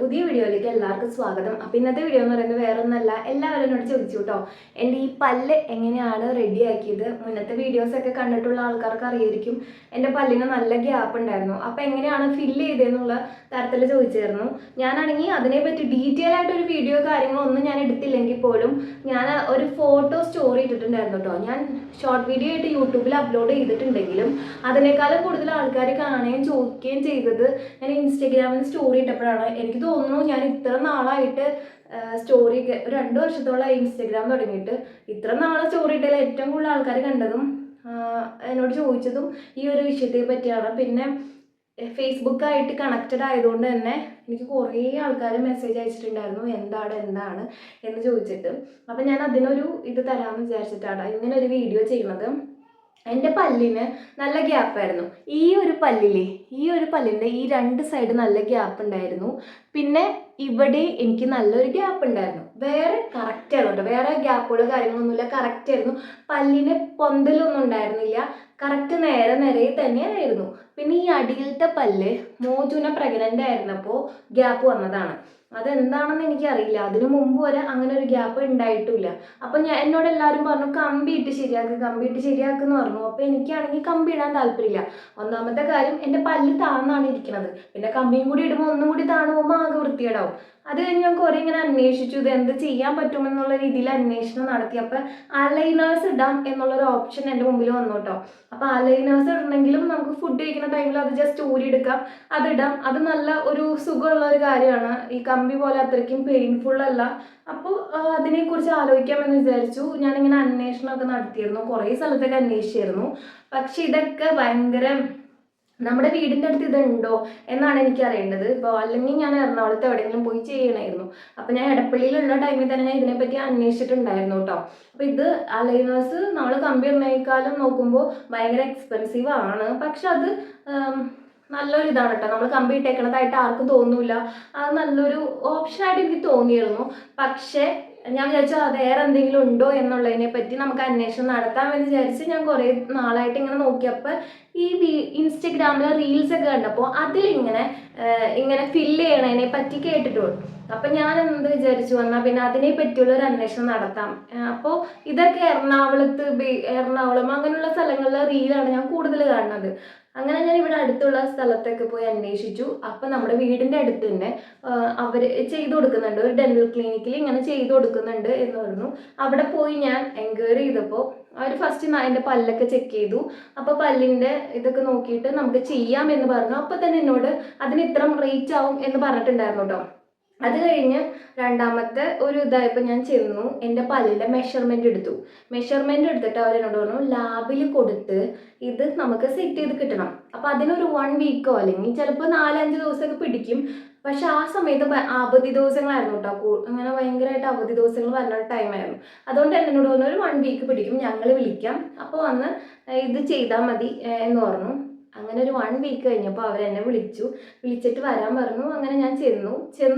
പുതിയ വീഡിയോയിലേക്ക് എല്ലാവർക്കും സ്വാഗതം. അപ്പോൾ ഇന്നത്തെ വീഡിയോ എന്ന് പറയുന്നത് വേറെ ഒന്നല്ല, എല്ലാവരും എന്നോട് ചോദിച്ചു കേട്ടോ, എൻ്റെ ഈ പല്ല് എങ്ങനെയാണ് റെഡിയാക്കിയത്. മുന്നത്തെ വീഡിയോസൊക്കെ കണ്ടിട്ടുള്ള ആൾക്കാർക്ക് അറിയായിരിക്കും എൻ്റെ പല്ലിന് നല്ല ഗ്യാപ്പ് ഉണ്ടായിരുന്നു. അപ്പോൾ എങ്ങനെയാണ് ഫില്ല് ചെയ്തതെന്നുള്ള തരത്തിൽ ചോദിച്ചിരുന്നു. ഞാനാണെങ്കിൽ അതിനെപ്പറ്റി ഡീറ്റെയിൽ ആയിട്ടൊരു വീഡിയോ കാര്യങ്ങളൊന്നും ഞാൻ എടുത്തില്ലെങ്കിൽ പോലും ഞാൻ ഒരു ഫോട്ടോ സ്റ്റോറി ഇട്ടിട്ടുണ്ടായിരുന്നു കേട്ടോ. ഞാൻ ഷോർട്ട് വീഡിയോ ആയിട്ട് യൂട്യൂബിൽ അപ്ലോഡ് ചെയ്തിട്ടുണ്ടെങ്കിലും അതിനേക്കാളും കൂടുതൽ ആൾക്കാർ കാണുകയും ചോദിക്കുകയും ചെയ്തത് ഞാൻ ഇൻസ്റ്റഗ്രാമിൽ സ്റ്റോറി ഇട്ടപ്പോഴാണ്. എനിക്ക് തോന്നുന്നു ഞാൻ ഇത്ര നാളായിട്ട് സ്റ്റോറി 2 വർഷത്തോളം ഇൻസ്റ്റഗ്രാം തുടങ്ങിയിട്ട് ഇത്ര നാളെ സ്റ്റോറി ഇട്ടതിൽ ഏറ്റവും കൂടുതൽ ആൾക്കാർ കണ്ടതും എന്നോട് ചോദിച്ചതും ഈ ഒരു വിഷയത്തെ പറ്റിയാണ്. പിന്നെ ഫേസ്ബുക്കായിട്ട് കണക്റ്റഡ് ആയതുകൊണ്ട് തന്നെ എനിക്ക് കുറേ ആൾക്കാർ മെസ്സേജ് അയച്ചിട്ടുണ്ടായിരുന്നു എന്താണ് എന്ന് ചോദിച്ചിട്ട്. അപ്പം ഞാൻ അതിനൊരു ഇത് തരാമെന്ന് വിചാരിച്ചിട്ടാണ് ഇങ്ങനെ ഒരു വീഡിയോ ചെയ്യുന്നത്. എൻ്റെ പല്ലിന് നല്ല ഗ്യാപ്പായിരുന്നു. ഈ ഒരു പല്ലിൻ്റെ ഈ 2 സൈഡ് നല്ല ഗ്യാപ്പ് ഉണ്ടായിരുന്നു. പിന്നെ ഇവിടെ എനിക്ക് നല്ലൊരു ഗ്യാപ്പ് ഉണ്ടായിരുന്നു. വേറെ കറക്റ്റ് ആയിരുന്നു കേട്ടോ, വേറെ ഗ്യാപ്പുകളോ കാര്യങ്ങളൊന്നുമില്ല, കറക്റ്റ് ആയിരുന്നു. പല്ലിന് പൊന്തലൊന്നും ഉണ്ടായിരുന്നില്ല, കറക്റ്റ് നേരെ തന്നെയായിരുന്നു. പിന്നെ ഈ അടിയിലത്തെ പല്ല് മോജുന പ്രഗ്നൻ്റ് ആയിരുന്നപ്പോൾ ഗ്യാപ്പ് വന്നതാണ്. അതെന്താണെന്ന് എനിക്കറിയില്ല. അതിനു മുമ്പ് വരെ അങ്ങനെ ഒരു ഗ്യാപ്പ് ഉണ്ടായിട്ടില്ല. അപ്പം എന്നോട് എല്ലാവരും പറഞ്ഞു കമ്പി ഇട്ട് ശരിയാക്കുന്ന് പറഞ്ഞു. അപ്പോൾ എനിക്കാണെങ്കിൽ കമ്പി ഇടാൻ താല്പര്യമില്ല. ഒന്നാമത്തെ കാര്യം എൻ്റെ പല്ല് താഴ്ന്നാണ് ഇരിക്കുന്നത്. പിന്നെ കമ്പിയും കൂടി ഇടുമ്പോൾ ഒന്നും കൂടി താഴ്ന്നു പോകുമ്പോൾ ആകെ വൃത്തികേടാവും. അത് കഴിഞ്ഞ് ഞാൻ കുറേ ഇങ്ങനെ അന്വേഷിച്ചു, ഇത് എന്ത് ചെയ്യാൻ പറ്റുമെന്നുള്ള രീതിയിൽ അന്വേഷണം നടത്തി. അപ്പം അലൈനേഴ്സ് ഇടാം എന്നുള്ളൊരു ഓപ്ഷൻ എൻ്റെ മുമ്പിൽ വന്നു കേട്ടോ. അപ്പോൾ അലൈനേഴ്സ് ഇടണമെങ്കിലും നമുക്ക് ഫുഡ് കഴിക്കുന്ന ടൈമിൽ അത് ജസ്റ്റ് ഊരിയെടുക്കാം, അതിടാം. അത് നല്ല ഒരു സുഖമുള്ള ഒരു കാര്യമാണ്. ഈ കമ്പി പോലെ അത്രയ്ക്കും പെയിൻഫുൾ അല്ല. അപ്പോൾ അതിനെക്കുറിച്ച് ആലോചിക്കാമെന്ന് വിചാരിച്ചു. ഞാനിങ്ങനെ അന്വേഷണമൊക്കെ നടത്തിയിരുന്നു, കുറേ സ്ഥലത്തൊക്കെ അന്വേഷിച്ചിരുന്നു. പക്ഷെ ഇതൊക്കെ ഭയങ്കര നമ്മുടെ വീടിൻ്റെ അടുത്ത് ഇതുണ്ടോ എന്നാണ് എനിക്ക് അറിയേണ്ടത്. ഇപ്പോൾ അല്ലെങ്കിൽ ഞാൻ എറണാകുളത്ത് എവിടെയെങ്കിലും പോയി ചെയ്യണമായിരുന്നു. അപ്പം ഞാൻ എടപ്പള്ളിയിലുള്ള ടൈമിൽ തന്നെ ഞാൻ ഇതിനെപ്പറ്റി അന്വേഷിച്ചിട്ടുണ്ടായിരുന്നു കേട്ടോ. അപ്പോൾ ഇത് അലൈനേഴ്സ് നമ്മൾ കമ്പി ഇടുന്നതിനേക്കാളും നോക്കുമ്പോൾ ഭയങ്കര എക്സ്പെൻസീവ് ആണ്. പക്ഷെ അത് നല്ലൊരു ഇതാണ് കേട്ടോ. നമ്മൾ കമ്പി ഇട്ടേക്കണതായിട്ട് ആർക്കും തോന്നില്ല. അത് നല്ലൊരു ഓപ്ഷനായിട്ട് എനിക്ക് തോന്നിയിരുന്നു. പക്ഷേ ഞാൻ വിചാരിച്ചു വേറെ എന്തെങ്കിലും ഉണ്ടോ എന്നുള്ളതിനെ പറ്റി നമുക്ക് അന്വേഷണം നടത്താമെന്ന് വിചാരിച്ച് ഞാൻ കുറേ നാളായിട്ട് ഇങ്ങനെ നോക്കിയപ്പോൾ ഈ ഇൻസ്റ്റഗ്രാമിലെ റീൽസൊക്കെ കണ്ടപ്പോൾ ഇങ്ങനെ ഫില്ല് ചെയ്യണതിനെ പറ്റി കേട്ടിട്ടുള്ളൂ. അപ്പം ഞാൻ എന്ത് വിചാരിച്ചു വന്നാൽ പിന്നെ അതിനെ പറ്റിയുള്ളൊരു അന്വേഷണം നടത്താം. അപ്പോൾ ഇതൊക്കെ എറണാകുളം അങ്ങനെയുള്ള സ്ഥലങ്ങളിലെ റീലാണ് ഞാൻ കൂടുതൽ കാണുന്നത്. അങ്ങനെ ഞാൻ ഇവിടെ അടുത്തുള്ള സ്ഥലത്തൊക്കെ പോയി അന്വേഷിച്ചു. അപ്പം നമ്മുടെ വീടിൻ്റെ അടുത്ത് തന്നെ അവർ ചെയ്തു കൊടുക്കുന്നുണ്ട്, ഒരു ഡെന്റൽ ക്ലിനിക്കിൽ ഇങ്ങനെ ചെയ്തു കൊടുക്കുന്നുണ്ട് എന്ന് പറഞ്ഞു. അവിടെ പോയി ഞാൻ എൻക്വയറി ചെയ്തപ്പോൾ അവർ ഫസ്റ്റ് എൻ്റെ പല്ലൊക്കെ ചെക്ക് ചെയ്തു. അപ്പോൾ പല്ലിൻ്റെ ഇതൊക്കെ നോക്കിയിട്ട് നമുക്ക് ചെയ്യാം എന്ന് പറഞ്ഞു. അപ്പോൾ തന്നെ എന്നോട് അതിന് ഇത്ര റേറ്റ് ആവും എന്ന് പറഞ്ഞിട്ടുണ്ടായിരുന്നു കേട്ടോ. അത് കഴിഞ്ഞ് രണ്ടാമത്തെ ഒരു ഇതായപ്പോൾ ഞാൻ ചെന്നു, എൻ്റെ പല്ലിൻ്റെ മെഷർമെൻറ്റ് എടുത്തിട്ട് അവരെന്നോട് പറഞ്ഞു ലാബിൽ കൊടുത്ത് ഇത് നമുക്ക് സെറ്റ് ചെയ്ത് കിട്ടണം. അപ്പോൾ അതിനൊരു 1 വീക്കോ അല്ലെങ്കിൽ ചിലപ്പോൾ 4-5 ദിവസമൊക്കെ പിടിക്കും. പക്ഷെ ആ സമയത്ത് അവധി ദിവസങ്ങളായിരുന്നു കേട്ടോ. അങ്ങനെ ഭയങ്കരമായിട്ട് അവധി ദിവസങ്ങൾ വരുന്ന ടൈമായിരുന്നു. അതുകൊണ്ട് എന്നോട് പറഞ്ഞു ഒരു 1 വീക്ക് പിടിക്കും, ഞങ്ങൾ വിളിക്കാം, അപ്പോൾ വന്ന് ഇത് ചെയ്താൽ മതി എന്ന് പറഞ്ഞു. അങ്ങനെ ഒരു 1 വീക്ക് കഴിഞ്ഞപ്പോൾ അവരെന്നെ വിളിച്ചിട്ട് വരാൻ പറഞ്ഞു. അങ്ങനെ ഞാൻ ചെന്നു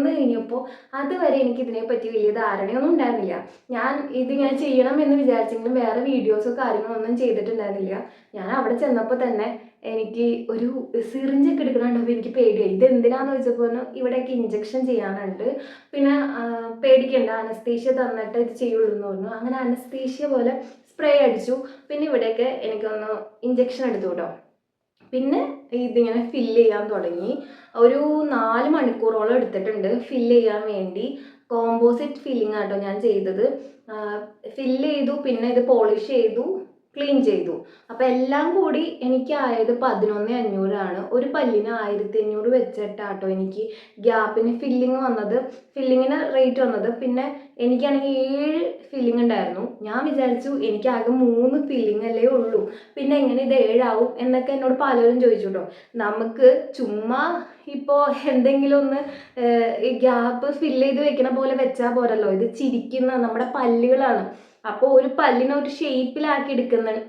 കഴിഞ്ഞപ്പോൾ അതുവരെ എനിക്ക് ഇതിനെപ്പറ്റി വലിയ ധാരണയൊന്നും ഉണ്ടായിരുന്നില്ല. ഞാൻ ഇതിങ്ങനെ ചെയ്യണം എന്ന് വിചാരിച്ചെങ്കിലും വേറെ വീഡിയോസോ കാര്യങ്ങളൊന്നും ചെയ്തിട്ടുണ്ടായിരുന്നില്ല. ഞാൻ അവിടെ ചെന്നപ്പോൾ തന്നെ എനിക്ക് ഒരു സിറിഞ്ചൊക്കെ എടുക്കണുണ്ടപ്പോൾ എനിക്ക് പേടിയായി. ഇത് എന്തിനാന്ന് ചോദിച്ചപ്പോൾ ഇവിടെയൊക്കെ ഇഞ്ചക്ഷൻ ചെയ്യാനുണ്ട്, പിന്നെ പേടിക്കണ്ട, അനസ്തേഷ്യ തന്നിട്ട് ഇത് ചെയ്യുള്ളൂ എന്ന് പറഞ്ഞു. അങ്ങനെ അനസ്തേഷ്യ പോലെ സ്പ്രേ അടിച്ചു. പിന്നെ ഇവിടെയൊക്കെ എനിക്കൊന്ന് ഇഞ്ചക്ഷൻ എടുത്തു കേട്ടോ. പിന്നെ ഇതിങ്ങനെ ഫില്ല് ചെയ്യാൻ തുടങ്ങി. ഒരു 4 മണിക്കൂറോളം എടുത്തിട്ടുണ്ട് ഫില്ല് ചെയ്യാൻ വേണ്ടി. കോമ്പോസിറ്റ് ഫില്ലിംഗ് ആട്ടോ ഞാൻ ചെയ്തത്. ഫില്ല് ചെയ്തു, പിന്നെ ഇത് പോളിഷ് ചെയ്തു, ക്ലീൻ ചെയ്തു. അപ്പം എല്ലാം കൂടി എനിക്കായത് 11,500 ആണ്. ഒരു പല്ലിന് 1,500 വെച്ചിട്ടാട്ടോ എനിക്ക് ഗ്യാപ്പിന് ഫില്ലിങ്ങിന് റേറ്റ് വന്നത്. പിന്നെ എനിക്കാണെങ്കിൽ 7 ഫില്ലിംഗ് ഉണ്ടായിരുന്നു. ഞാൻ വിചാരിച്ചു എനിക്കാകെ 3 ഫില്ലിംഗ് അല്ലേ ഉള്ളൂ, പിന്നെ എങ്ങനെ ഇത് 7 ആവും എന്നൊക്കെ എന്നോട് പലരും ചോദിച്ചു കേട്ടോ. നമുക്ക് ചുമ്മാ ഇപ്പോൾ എന്തെങ്കിലും ഒന്ന് ഈ ഗ്യാപ്പ് ഫില്ല് ചെയ്ത് വെക്കണ പോലെ വെച്ചാൽ പോരല്ലോ. ഇത് ചിരിക്കുന്ന നമ്മുടെ പല്ലുകളാണ്. അപ്പോൾ ഒരു പല്ലിനെ ഒരു ഷേപ്പിലാക്കി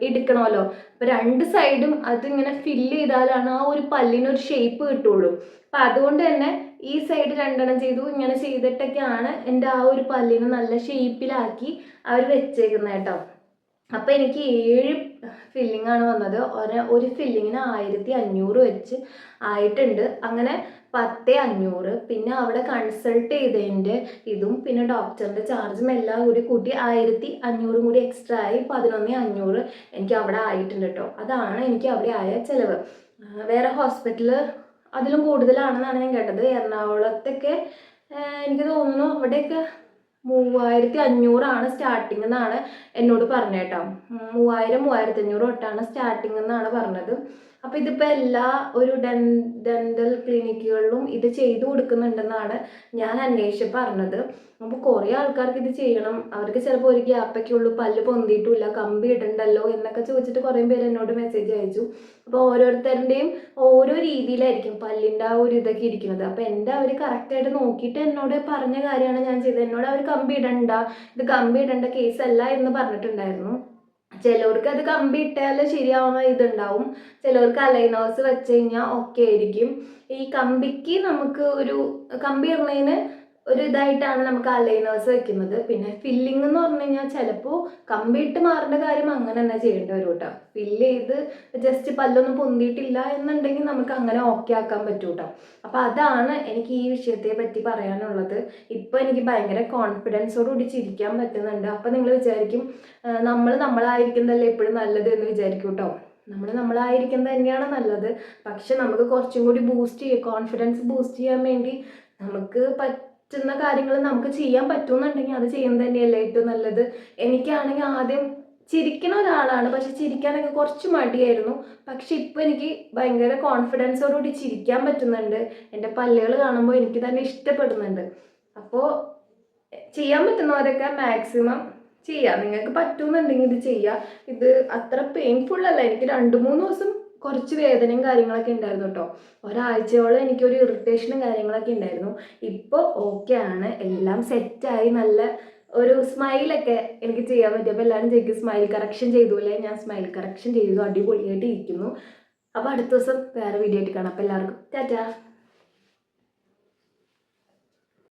എടുക്കണമല്ലോ. അപ്പോൾ 2 സൈഡും അതിങ്ങനെ ഫില്ല് ചെയ്താലാണ് ആ ഒരു പല്ലിനൊരു ഷേപ്പ് കിട്ടുള്ളൂ. അപ്പം അതുകൊണ്ട് തന്നെ ഈ സൈഡ് 2 ചെയ്തു. ഇങ്ങനെ ചെയ്തിട്ടൊക്കെയാണ് എൻ്റെ ആ ഒരു പല്ലിനെ നല്ല ഷേപ്പിലാക്കി അവർ വെച്ചേക്കുന്നത് കേട്ടോ. അപ്പോൾ എനിക്ക് 7 ഫില്ലിംഗ് ആണ് വന്നത്. ഒരു ഫില്ലിങ്ങിന് 1,500 വെച്ച് ആയിട്ടുണ്ട്. അങ്ങനെ 10,500. പിന്നെ അവിടെ കൺസൾട്ട് ചെയ്തതിൻ്റെ ഇതും പിന്നെ ഡോക്ടറിൻ്റെ ചാർജും എല്ലാം കൂടി കൂട്ടി 1,500 കൂടി എക്സ്ട്രാ ആയി 11,500 എനിക്ക് അവിടെ ആയിട്ടുണ്ട് കേട്ടോ. അതാണ് എനിക്ക് അവിടെ ആയ ചിലവ്. വേറെ ഹോസ്പിറ്റൽ അതിലും കൂടുതലാണെന്നാണ് ഞാൻ കേട്ടത്. എറണാകുളത്തൊക്കെ എനിക്ക് തോന്നുന്നു അവിടെയൊക്കെ 3,500 സ്റ്റാർട്ടിങ് എന്നാണ് എന്നോട് പറഞ്ഞേട്ടോ. 3,000 3,500 തൊട്ടാണ് സ്റ്റാർട്ടിങ് എന്നാണ് പറഞ്ഞത്. അപ്പോൾ ഇതിപ്പോൾ എല്ലാ ഒരു ഡെൻ്റൽ ക്ലിനിക്കുകളിലും ഇത് ചെയ്തു കൊടുക്കുന്നുണ്ടെന്നാണ് ഞാൻ അന്വേഷിച്ച് പറഞ്ഞത്. അപ്പോൾ കുറേ ആൾക്കാർക്ക് ഇത് ചെയ്യണം, അവർക്ക് ചിലപ്പോൾ ഒരു ഗ്യാപ്പൊക്കെ ഉള്ളൂ, പല്ല് പൊന്തിയിട്ടില്ല, കമ്പി ഇടണ്ടല്ലോ എന്നൊക്കെ ചോദിച്ചിട്ട് കുറേ പേര് എന്നോട് മെസ്സേജ് അയച്ചു. അപ്പോൾ ഓരോരുത്തരുടെയും ഓരോ രീതിയിലായിരിക്കും പല്ലിൻ്റെ ആ ഒരു ഇതൊക്കെ ഇരിക്കുന്നത്. അപ്പോൾ എൻ്റെ അവർ കറക്റ്റായിട്ട് നോക്കിയിട്ട് എന്നോട് പറഞ്ഞ കാര്യമാണ് ഞാൻ ചെയ്തത്. എന്നോട് അവർ കമ്പി ഇടണ്ട, ഇത് കമ്പി ഇടേണ്ട കേസല്ല എന്ന് പറഞ്ഞിട്ടുണ്ടായിരുന്നു. ചിലവർക്ക് അത് കമ്പി ഇട്ടാൽ ശരിയാവുന്ന ഇതുണ്ടാവും, ചിലവർക്ക് അലൈനേഴ്സ് വെച്ച് കഴിഞ്ഞാൽ ഓക്കെ ആയിരിക്കും. ഈ കമ്പിക്ക് നമുക്ക് ഒരു കമ്പി ഇടുന്നതിന് ഒരു ഇതായിട്ടാണ് നമുക്ക് അലൈനേഴ്സ് വെക്കുന്നത്. പിന്നെ ഫില്ലിംഗ് എന്ന് പറഞ്ഞു കഴിഞ്ഞാൽ ചിലപ്പോൾ കമ്പി ഇട്ട് മാറേണ്ട കാര്യം അങ്ങനെ തന്നെ ചെയ്യേണ്ടി വരും കേട്ടോ. ഫില്ല് ചെയ്ത് ജസ്റ്റ് പല്ലൊന്നും പൊന്തിയിട്ടില്ല എന്നുണ്ടെങ്കിൽ നമുക്ക് അങ്ങനെ ഓക്കെ ആക്കാൻ പറ്റും കേട്ടോ. അപ്പോൾ അതാണ് എനിക്ക് ഈ വിഷയത്തെ പറ്റി പറയാനുള്ളത്. ഇപ്പോൾ എനിക്ക് ഭയങ്കര കോൺഫിഡൻസോടുകൂടി ചിരിക്കാൻ പറ്റുന്നുണ്ട്. അപ്പോൾ നിങ്ങൾ വിചാരിക്കും നമ്മളായിരിക്കുന്നതല്ലേ എപ്പോഴും നല്ലത് എന്ന് വിചാരിക്കും കേട്ടോ. നമ്മളായിരിക്കുന്നത് തന്നെയാണ് നല്ലത്. പക്ഷെ നമുക്ക് കുറച്ചും കൂടി കോൺഫിഡൻസ് ബൂസ്റ്റ് ചെയ്യാൻ വേണ്ടി നമുക്ക് പറ്റുന്ന കാര്യങ്ങൾ നമുക്ക് ചെയ്യാൻ പറ്റുമെന്നുണ്ടെങ്കിൽ അത് ചെയ്യുന്നത് തന്നെയല്ലേ ഏറ്റവും നല്ലത്. എനിക്കാണെങ്കിൽ ആദ്യം ചിരിക്കുന്ന ഒരാളാണ്, പക്ഷെ ചിരിക്കാനൊക്കെ കുറച്ച് മടിയായിരുന്നു. പക്ഷെ ഇപ്പോൾ എനിക്ക് ഭയങ്കര കോൺഫിഡൻസോടുകൂടി ചിരിക്കാൻ പറ്റുന്നുണ്ട്. എൻ്റെ പല്ലുകൾ കാണുമ്പോൾ എനിക്ക് തന്നെ ഇഷ്ടപ്പെടുന്നുണ്ട്. അപ്പോൾ ചെയ്യാൻ പറ്റുന്നവരൊക്കെ മാക്സിമം ചെയ്യുക. നിങ്ങൾക്ക് പറ്റുമെന്നുണ്ടെങ്കിൽ ഇത് ചെയ്യുക. ഇത് അത്ര പെയിൻഫുൾ അല്ല. എനിക്ക് 2-3 ദിവസം കുറച്ച് വേദനയും കാര്യങ്ങളൊക്കെ ഉണ്ടായിരുന്നു കേട്ടോ. ഒരാഴ്ചയോളം എനിക്കൊരു ഇറിറ്റേഷനും കാര്യങ്ങളൊക്കെ ഉണ്ടായിരുന്നു. ഇപ്പോൾ ഓക്കെ ആണ്, എല്ലാം സെറ്റായി. നല്ല ഒരു സ്മൈലൊക്കെ എനിക്ക് ചെയ്യാൻ പറ്റും. അപ്പോൾ എല്ലാവരും ചോദിക്കും സ്മൈൽ കറക്ഷൻ ചെയ്തൂല്ലേ? ഞാൻ സ്മൈൽ കറക്ഷൻ ചെയ്തു, അടിപൊളിയായിട്ട് ഇരിക്കുന്നു. അപ്പോൾ അടുത്ത ദിവസം വേറെ വീഡിയോ ആയിട്ട് കാണാം. അപ്പോൾ എല്ലാവർക്കും ടാറ്റാ.